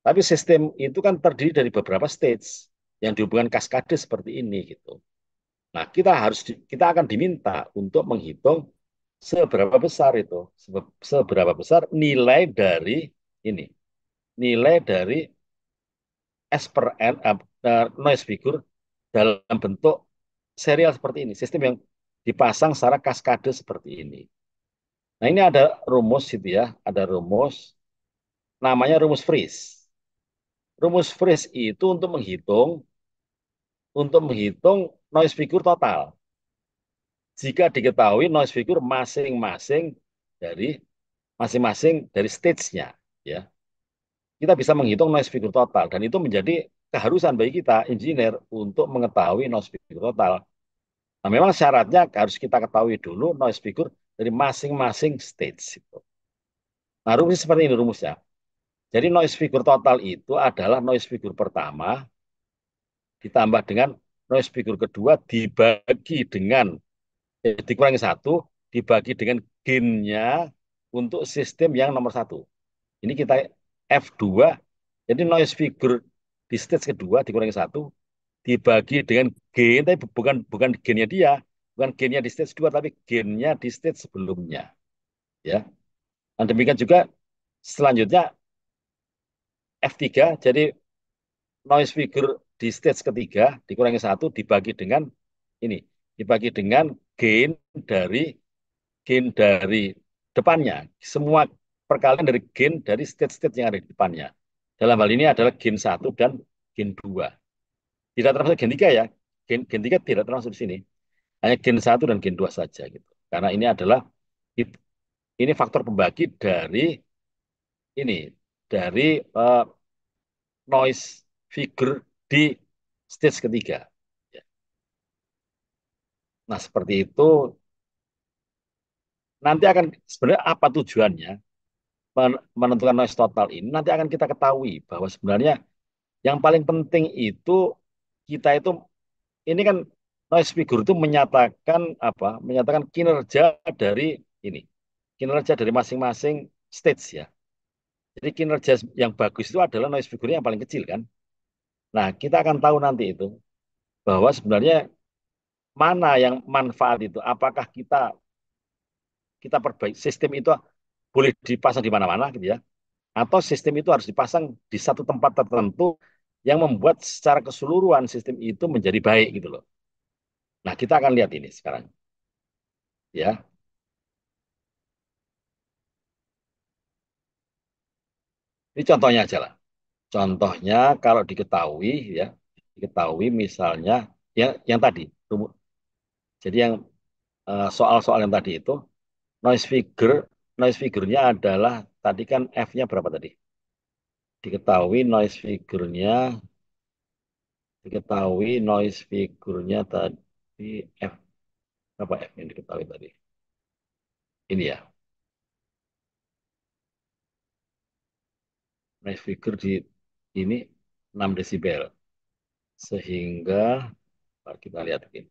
Tapi sistem itu kan terdiri dari beberapa stage yang dihubungkan kaskade seperti ini gitu. Nah, kita akan diminta untuk menghitung seberapa besar itu, seberapa besar nilai dari ini, nilai dari S per N noise figure dalam bentuk serial seperti ini, sistem yang dipasang secara kaskade seperti ini. Nah, ini ada rumus gitu ya, ada rumus namanya rumus Friese. Rumus Friese itu untuk menghitung noise figure total. Jika diketahui noise figure dari masing-masing dari stage-nya, ya, kita bisa menghitung noise figure total dan itu menjadi keharusan bagi kita engineer untuk mengetahui noise figure total. Nah, memang syaratnya harus kita ketahui dulu noise figure dari masing-masing stage itu. Nah, rumusnya seperti ini rumusnya. Jadi noise figure total itu adalah noise figure pertama ditambah dengan noise figure kedua dibagi dengan dikurangi satu dibagi dengan gainnya untuk sistem yang nomor satu. Ini kita F2, jadi noise figure di stage kedua dikurangi satu dibagi dengan gain, tapi bukan gainnya dia, bukan gainnya di stage 2, tapi gainnya di stage sebelumnya. Ya. Dan demikian juga selanjutnya F3, jadi noise figure di stage ketiga dikurangi satu dibagi dengan ini, dibagi dengan gain dari depannya. Semua perkalian dari gain dari state-state yang ada di depannya. Dalam hal ini adalah gain satu dan gain 2. Tidak termasuk gain 3 ya. Gain 3 tidak termasuk di sini. Hanya gain satu dan gain 2 saja gitu. Karena ini faktor pembagi ini dari noise figure di stage ketiga. Ya. Nah, seperti itu nanti akan sebenarnya apa tujuannya menentukan noise total ini nanti akan kita ketahui bahwa sebenarnya yang paling penting itu kita itu ini kan noise figure itu menyatakan kinerja dari ini kinerja dari masing-masing stage ya. Jadi kinerja yang bagus itu adalah noise figure yang paling kecil kan. Nah, kita akan tahu nanti itu bahwa sebenarnya mana yang manfaat itu. Apakah kita perbaiki sistem itu boleh dipasang di mana-mana gitu ya, atau sistem itu harus dipasang di satu tempat tertentu yang membuat secara keseluruhan sistem itu menjadi baik gitu loh. Nah, kita akan lihat ini sekarang ya. Ini contohnya aja lah. Contohnya kalau ya, diketahui misalnya yang tadi. Jadi yang soal-soal yang tadi itu noise figure, noise figure-nya adalah tadi kan F-nya berapa tadi? Diketahui diketahui noise figure-nya tadi F apa F yang diketahui tadi? Ini ya, noise figure di ini 6 desibel. Sehingga kita lihat ini.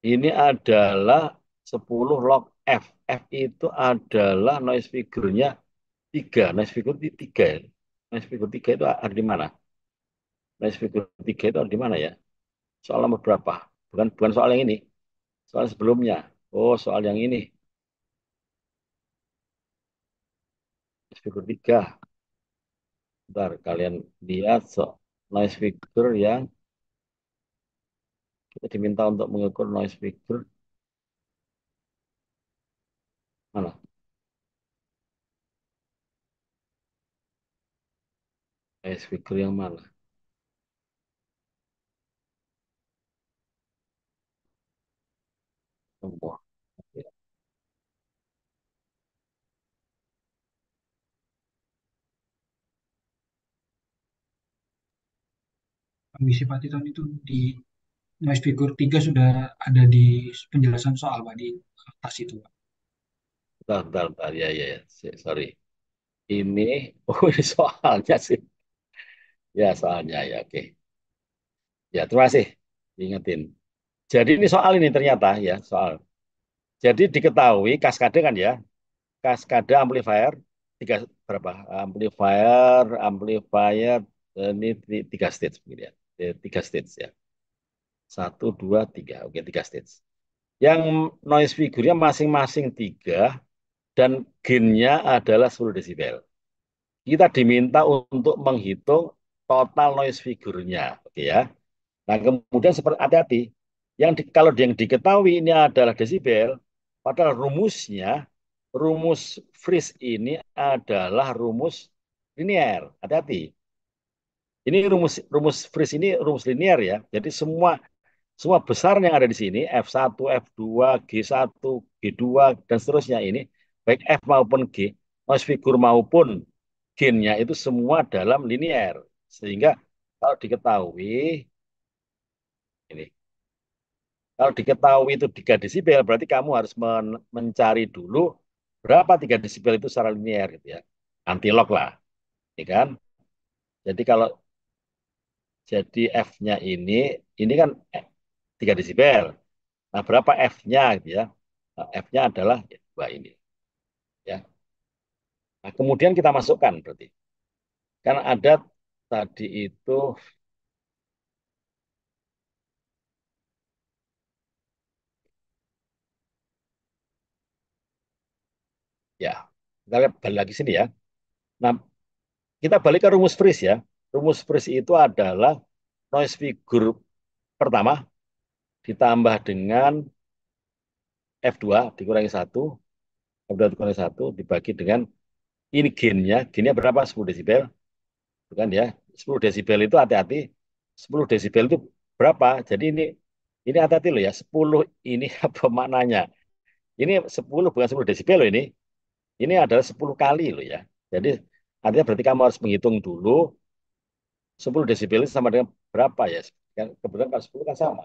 Ini adalah 10 log F. F itu adalah noise figure-nya 3. Noise figure 3 ya. Noise figure 3 itu ada di mana? Noise figure 3 itu ada di mana ya? Soal nomor berapa? Bukan soal yang ini. Soal sebelumnya. Oh, soal yang ini. Noise figure 3. Bentar, kalian lihat noise figure yang Kita diminta untuk mengukur noise figure mana? Noise figure yang mana? Semua. Ambisi Patiton itu di noise figure 3 sudah ada di penjelasan soal Pak di atas itu Pak. Bentar, bentar, bentar. Ya, ya, ya. Sorry. Ini, oh ini soalnya sih. Ya, soalnya ya, oke. Ya, terima kasih. Ingetin. Jadi ini soal ini ternyata ya, soal. Jadi diketahui kaskade kan ya, kaskade amplifier tiga berapa? Amplifier ini tiga stage begitu ya. Tiga stage ya. Satu, dua, tiga. Oke, tiga stage. Yang noise figure-nya masing-masing tiga dan gain-nya adalah 10 desibel. Kita diminta untuk menghitung total noise figure-nya. Oke ya. Nah, kemudian seperti hati-hati. Kalau yang diketahui ini adalah desibel, padahal rumus Friese ini adalah rumus linear. Hati-hati. Ini rumus rumus Friese ini rumus linear ya. Jadi semua semua besar yang ada di sini F1, F2, G1, G2 dan seterusnya ini baik F maupun G, noise figure maupun gain-nya itu semua dalam linear. Sehingga kalau diketahui ini kalau diketahui itu 3 desibel, berarti kamu harus mencari dulu berapa 3 desibel itu secara linear gitu ya. Antilog lah, ya kan? Jadi kalau jadi F-nya ini kan 3 desibel. Nah, berapa F-nya gitu ya? Nah, F-nya adalah ya, 2 ini ya. Nah, kemudian kita masukkan berarti. Kan ada tadi itu ya. Kita lihat balik lagi sini ya. Nah, kita balik ke rumus Friese ya. Rumus Friese itu adalah noise figure pertama ditambah dengan F2 dikurangi satu, F2 dikurangi satu dibagi dengan ini gainnya berapa? 10 desibel, bukan ya? 10 desibel itu hati-hati, 10 desibel itu berapa? Jadi ini hati-hati loh ya, 10 ini apa maknanya? Ini 10 bukan 10 desibel loh ini. Ini adalah 10 kali loh ya. Jadi artinya berarti kamu harus menghitung dulu 10 desibel itu sama dengan berapa ya? Kan kebetulan kalau 10 kan sama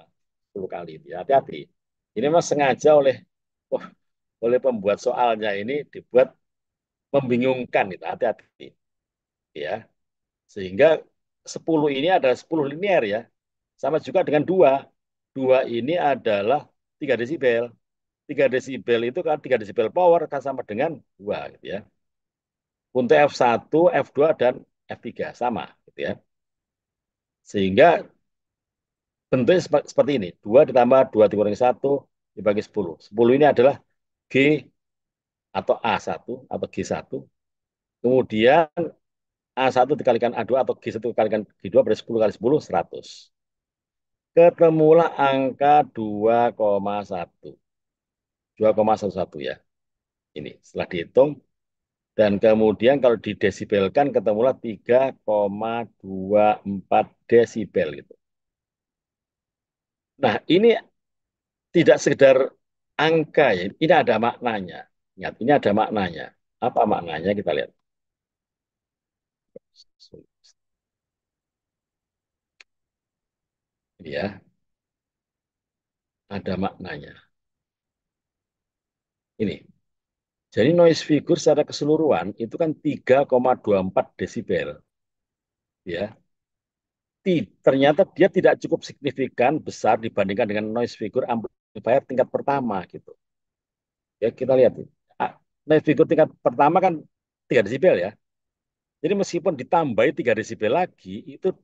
10 kali itu ya. Hati-hati. Ini memang sengaja oh, oleh pembuat soalnya ini dibuat membingungkan itu. Hati-hati ya. Sehingga 10 ini adalah 10 linear ya. Sama juga dengan dua. Dua ini adalah 3 desibel. 3 desibel itu kan 3 desibel power kan sama dengan 2 gitu ya. Untuk F1, F2 dan F3 sama gitu ya. Sehingga bentuknya seperti ini. 2 ditambah 2 dikurangi satu dibagi 10. 10 ini adalah G atau A1 atau G1. Kemudian A1 dikalikan A2 atau G1 dikalikan G2 berarti 10 kali 10, 100. Ketemulah angka 2,1. 2,11 ya. Ini setelah dihitung. Dan kemudian kalau didesibelkan ketemulah 3,24 desibel gitu. Nah, ini tidak sekedar angka ya, ini ada maknanya. Ingat, ini ada maknanya. Apa maknanya kita lihat. Ini ya, ada maknanya. Ini. Jadi noise figure secara keseluruhan itu kan 3,24 desibel. Ya. Ternyata dia tidak cukup signifikan besar dibandingkan dengan noise figure amplifier tingkat pertama gitu. Ya, kita lihat. Ah, Noise figure tingkat pertama kan 3 desibel ya. Jadi meskipun ditambahi 3 desibel lagi, itu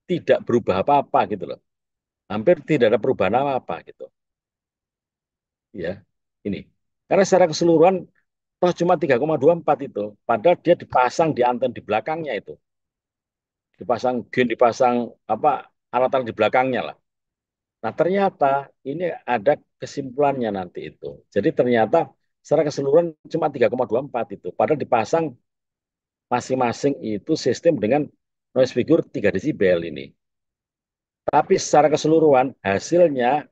tidak berubah apa-apa gitu loh. Hampir tidak ada perubahan apa-apa gitu. Ya, ini. Karena secara keseluruhan toh cuma 3,24 itu. Padahal dia dipasang di anten di belakangnya itu. Dipasang gain, dipasang apa alat-alat di belakangnya lah. Nah, ternyata ini ada kesimpulannya nanti itu. Jadi ternyata secara keseluruhan cuma 3,24 itu. Padahal dipasang masing-masing itu sistem dengan noise figure 3 desibel ini. Tapi secara keseluruhan hasilnya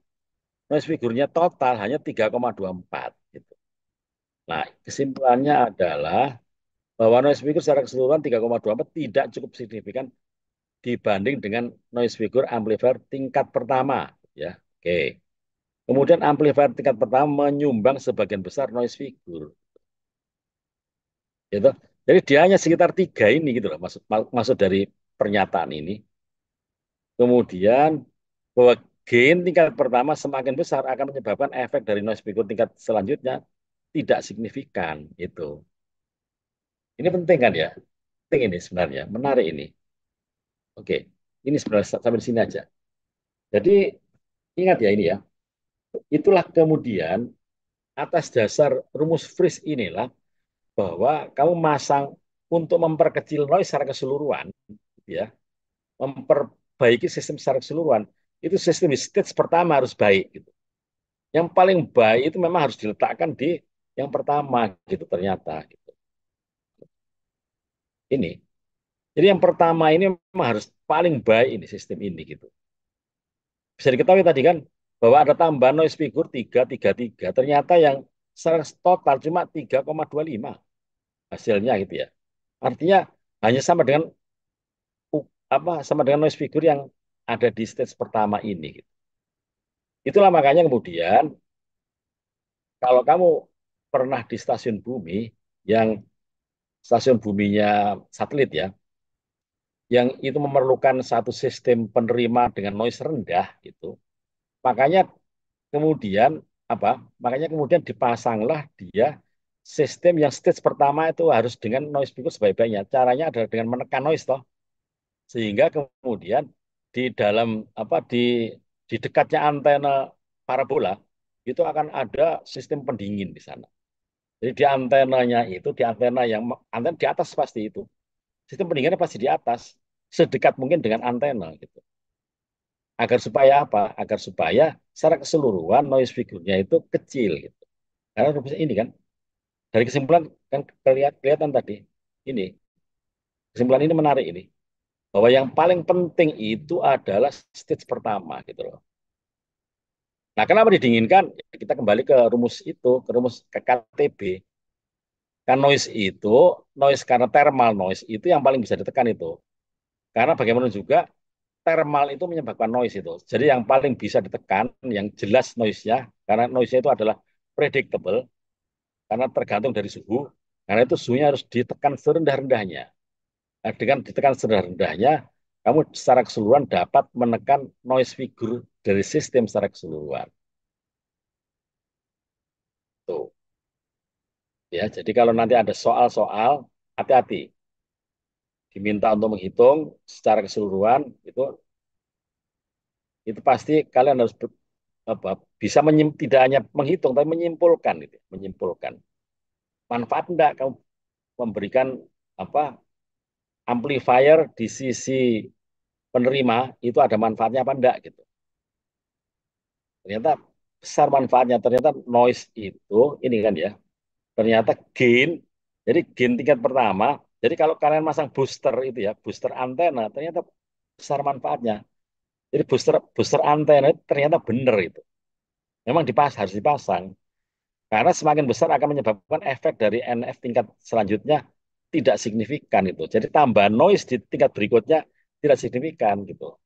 noise figure-nya total hanya 3,24 gitu. Nah, kesimpulannya adalah bahwa noise figure secara keseluruhan 3,24 tidak cukup signifikan dibanding dengan noise figure amplifier tingkat pertama ya. Oke. Kemudian amplifier tingkat pertama menyumbang sebagian besar noise figure gitu. Jadi dia hanya sekitar tiga ini gitu loh maksud dari pernyataan ini. Kemudian bahwa gain tingkat pertama semakin besar akan menyebabkan efek dari noise figure tingkat selanjutnya tidak signifikan itu. Ini penting kan ya? Penting ini sebenarnya, menarik ini. Oke, ini sebenarnya sampai di sini aja. Jadi ingat ya ini ya. Itulah kemudian atas dasar rumus Friis inilah bahwa kamu masang untuk memperkecil noise secara keseluruhan, ya, memperbaiki sistem secara keseluruhan, itu sistem di stage pertama harus baik. Gitu. Yang paling baik itu memang harus diletakkan di yang pertama, gitu ternyata. Gitu. Ini. Jadi yang pertama ini memang harus paling baik ini sistem ini, gitu. Bisa diketahui tadi kan bahwa ada tambahan noise figure 333. Ternyata yang secara total cuma 3,25 hasilnya gitu ya. Artinya hanya sama dengan sama dengan noise figure yang ada di stage pertama ini. Gitu. Itulah makanya kemudian kalau kamu pernah di stasiun bumi yang stasiun buminya satelit ya, yang itu memerlukan satu sistem penerima dengan noise rendah gitu. Makanya kemudian apa? Makanya kemudian dipasanglah dia sistem yang stage pertama itu harus dengan noise figure sebaik-baiknya. Caranya adalah dengan menekan noise toh. Sehingga kemudian di dalam di dekatnya antena parabola itu akan ada sistem pendingin di sana. Jadi di antenanya itu di antena yang antena di atas pasti itu. Sistem pendinginnya pasti di atas, sedekat mungkin dengan antena gitu. Agar supaya apa? Agar supaya secara keseluruhan noise figure-nya itu kecil gitu. Karena rumusnya ini kan dari kesimpulan kan kelihatan tadi ini kesimpulan ini menarik ini bahwa yang paling penting itu adalah stage pertama gitu loh. Nah, kenapa didinginkan? Kita kembali ke rumus itu, ke rumus KTB. Kan noise itu, noise karena thermal noise itu yang paling bisa ditekan itu. Karena bagaimana juga thermal itu menyebabkan noise itu. Jadi yang paling bisa ditekan, yang jelas noise-nya, karena noise-nya itu adalah predictable, karena tergantung dari suhu, karena itu suhunya harus ditekan serendah-rendahnya. Nah, dengan ditekan serendah-rendahnya, kamu secara keseluruhan dapat menekan noise figure dari sistem secara keseluruhan. Tuh. Ya, jadi kalau nanti ada soal-soal, hati-hati. Diminta untuk menghitung secara keseluruhan, itu pasti kalian harus apa, bisa tidak hanya menghitung, tapi menyimpulkan, gitu. Menyimpulkan. Manfaat enggak kamu memberikan apa amplifier di sisi penerima itu ada manfaatnya apa enggak gitu. Ternyata besar manfaatnya. Ternyata noise itu ini kan ya. Ternyata gain. Jadi gain tingkat pertama. Jadi kalau kalian masang booster itu ya, booster antena, ternyata besar manfaatnya. Jadi booster booster antena itu ternyata benar itu. Memang harus dipasang. Karena semakin besar akan menyebabkan efek dari NF tingkat selanjutnya tidak signifikan itu. Jadi tambahan noise di tingkat berikutnya tidak signifikan gitu.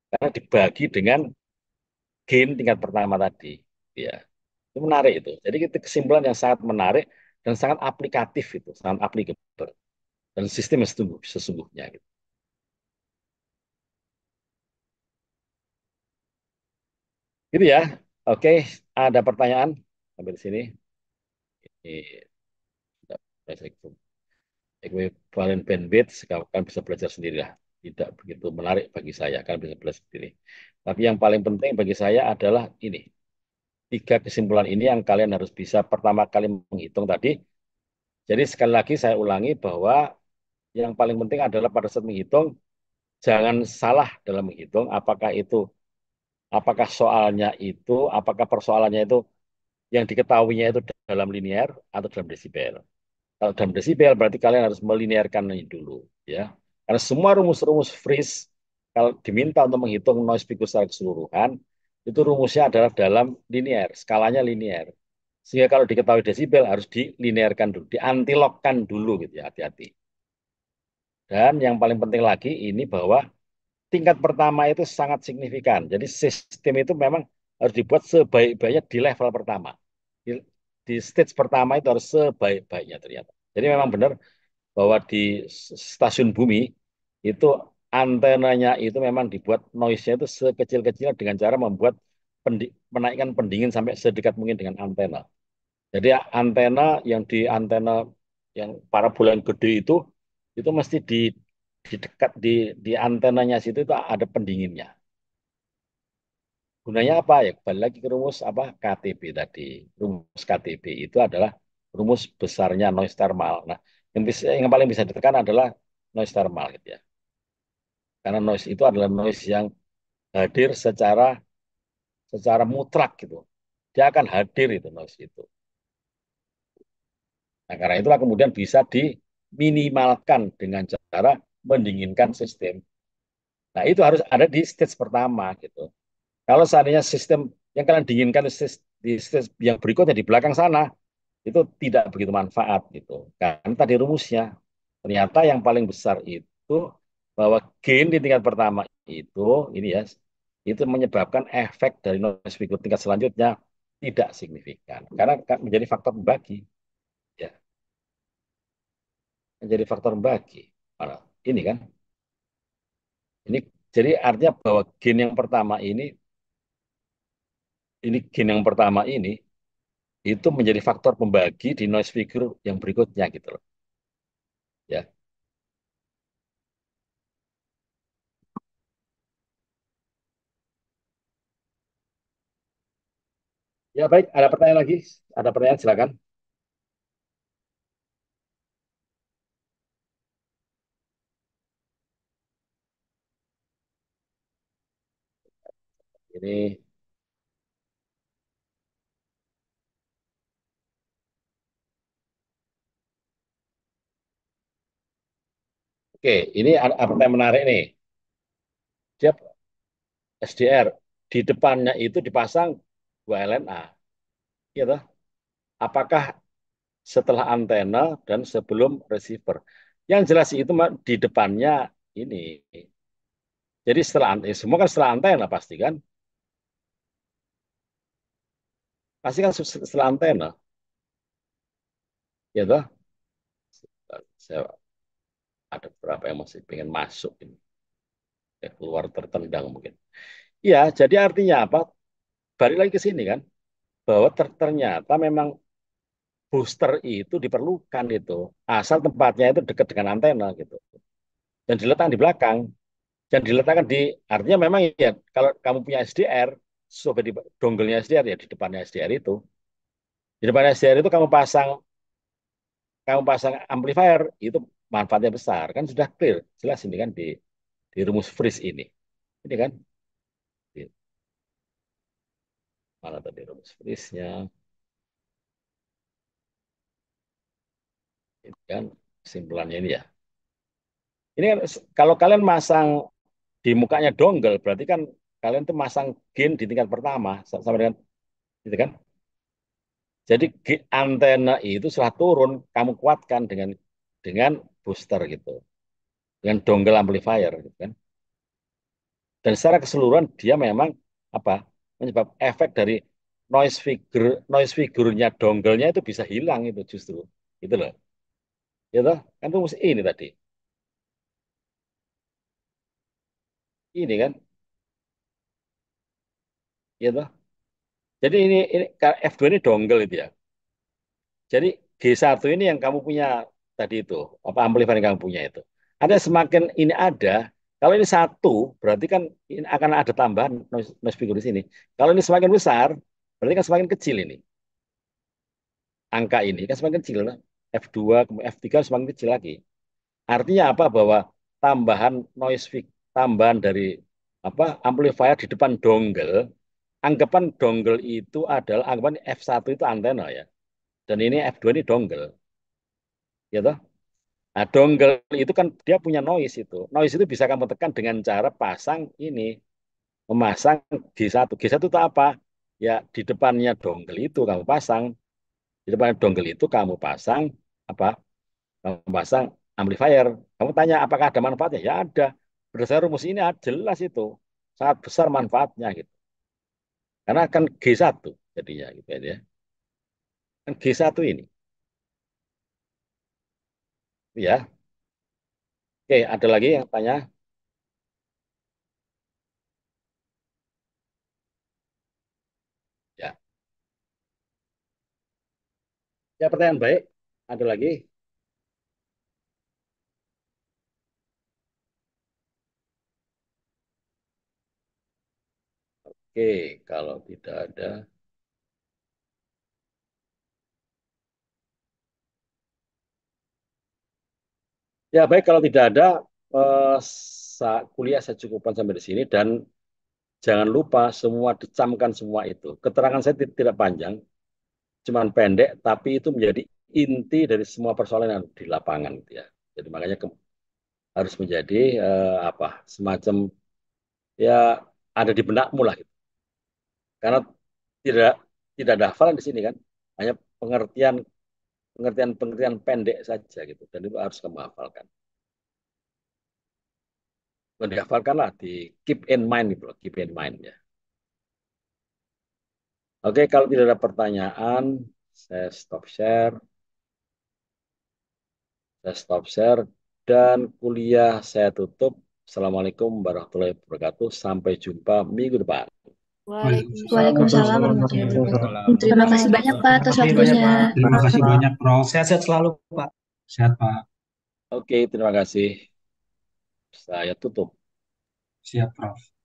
Karena dibagi dengan gain tingkat pertama tadi. Ya, itu menarik itu. Jadi itu kesimpulan yang sangat menarik dan sangat aplikatif itu, sangat applicable dan sistem yang sesungguhnya gitu. Gitu ya. Oke, ada pertanyaan sampai di sini. Ini equivalent bandwidth, kalian bisa belajar sendiri lah. Tidak begitu menarik bagi saya, kalian bisa belajar sendiri. Tapi yang paling penting bagi saya adalah ini. Tiga kesimpulan ini yang kalian harus bisa pertama kali menghitung tadi. Jadi sekali lagi saya ulangi bahwa yang paling penting adalah pada saat menghitung, jangan salah dalam menghitung apakah itu apakah persoalannya itu yang diketahuinya itu dalam linear atau dalam desibel. Kalau dalam desibel berarti kalian harus melinearkan ini dulu, ya. Karena semua rumus-rumus Friese kalau diminta untuk menghitung noise figure secara keseluruhan, itu rumusnya adalah dalam linear, skalanya linear. Sehingga kalau diketahui desibel harus dilinearkan dulu, diantilogkan dulu gitu ya, hati-hati. Dan yang paling penting lagi ini bahwa tingkat pertama itu sangat signifikan. Jadi sistem itu memang harus dibuat sebaik-baiknya di level pertama. Di, di stage pertama itu harus sebaik-baiknya ternyata. Jadi memang benar bahwa di stasiun bumi itu antenanya itu memang dibuat noise-nya itu sekecil-kecilnya dengan cara membuat menaikkan pendingin sampai sedekat mungkin dengan antena. Jadi antena yang di antena yang parabola yang gede itu mesti di dekat di antenanya situ itu ada pendinginnya. Gunanya apa ya? Kembali lagi ke rumus apa KTB tadi. Rumus KTB itu adalah rumus besarnya noise thermal. Nah, yang paling bisa ditekan adalah noise thermal gitu ya. Karena noise itu adalah noise yang hadir secara mutlak gitu. Dia akan hadir itu noise itu. Nah, karena itulah kemudian bisa diminimalkan dengan cara mendinginkan sistem. Nah, itu harus ada di stage pertama gitu. Kalau seandainya sistem yang kalian dinginkan di stage yang berikutnya di belakang sana, itu tidak begitu manfaat gitu. Karena tadi rumusnya, ternyata yang paling besar itu bahwa gain di tingkat pertama itu, ini ya, itu menyebabkan efek dari noise figure tingkat selanjutnya tidak signifikan. Karena menjadi faktor pembagi. Ya, menjadi faktor pembagi. Mana? Ini kan, ini jadi artinya bahwa gain yang pertama ini itu menjadi faktor pembagi di noise figure yang berikutnya gitu loh. Ya, ya baik. Ada pertanyaan lagi? Ada pertanyaan silakan. Ini oke. Ini ada pertanyaan menarik nih. Dia SDR di depannya itu dipasang dua LNA, gitu. Apakah setelah antena dan sebelum receiver? Yang jelas itu di depannya ini. Jadi setelah antena, semua kan setelah antena pasti kan, pasti kan setelah antena, gitu. Saya ada beberapa yang masih pengen masuk ini, ya, keluar tertendang mungkin. Ya, jadi artinya apa? Balik lagi ke sini kan, bahwa ternyata memang booster itu diperlukan itu, asal tempatnya itu dekat dengan antena gitu, dan diletakkan di belakang, dan diletakkan di, artinya memang ya kalau kamu punya SDR, coba di donggelnya SDR ya di depannya SDR itu, di depan SDR itu kamu pasang amplifier itu manfaatnya besar kan sudah clear jelas ini kan di rumus freeze ini kan di, mana tadi rumus freeze-nya ini kan kesimpulannya ini ya. Ini kan kalau kalian masang di mukanya dongle berarti kan kalian tuh masang gain di tingkat pertama sama dengan itu kan. Jadi antena itu setelah turun kamu kuatkan dengan booster gitu, dengan dongle amplifier gitu kan. Dan secara keseluruhan dia memang apa menyebab efek dari noise figure-nya dongle-nya itu bisa hilang itu justru. Itu loh. Itu kan rumus ini tadi. Ini kan, gitu. Jadi ini F2 ini dongle itu ya. Jadi G1 ini yang kamu punya tadi itu, apa amplifier yang kamu punya itu. Ada semakin ini ada, kalau ini satu, berarti kan ini akan ada tambahan noise figure di sini. Kalau ini semakin besar, berarti kan semakin kecil ini. Angka ini kan semakin kecil. Nah. F2, F3 semakin kecil lagi. Artinya apa? Bahwa tambahan tambahan dari amplifier di depan dongle, anggapan dongle itu adalah anggapan F1 itu antena ya. Dan ini F2 ini dongle, gitu. Nah, dongle itu kan dia punya noise itu. Noise itu bisa kamu tekan dengan cara pasang ini, memasang G1. G1 itu apa? Ya di depannya dongle itu kamu pasang, di depan dongle itu kamu pasang apa? Kamu pasang amplifier. Kamu tanya apakah ada manfaatnya? Ya ada. Berdasarkan rumus ini jelas itu sangat besar manfaatnya gitu. Karena kan G1 jadinya gitu ya. Kan G1 ini. Ya. Oke, ada lagi yang tanya? Ya. Ya, pertanyaan baik. Ada lagi? Oke, kalau tidak ada. Ya, baik kalau tidak ada kuliah saya cukupkan sampai di sini dan jangan lupa semua dicamkan semua itu. Keterangan saya tidak panjang, cuman pendek, tapi itu menjadi inti dari semua persoalan yang di lapangan gitu ya. Jadi makanya harus menjadi apa semacam ya ada di benakmu lah gitu. Karena tidak tidak ada hafalan di sini kan, hanya pengertian pengertian pengertian pendek saja gitu dan itu harus kamu hafalkan. Bukan dihafalkan lah, di keep in mind gitu loh, keep in mind ya. Oke, kalau tidak ada pertanyaan, saya stop share, dan kuliah saya tutup. Assalamualaikum warahmatullahi wabarakatuh. Sampai jumpa minggu depan. Waalaikumsalam Waalaikumsalam warahmatullahi warahmatullahi wabarakatuh. wabarakatuh. Terima kasih banyak Pak Terima atas kasih banyak waktunya. Pak. Terima kasih banyak, Prof. Sehat-sehat selalu Pak. Sehat, Pak. Oke, terima kasih. Saya tutup. Siap, Prof.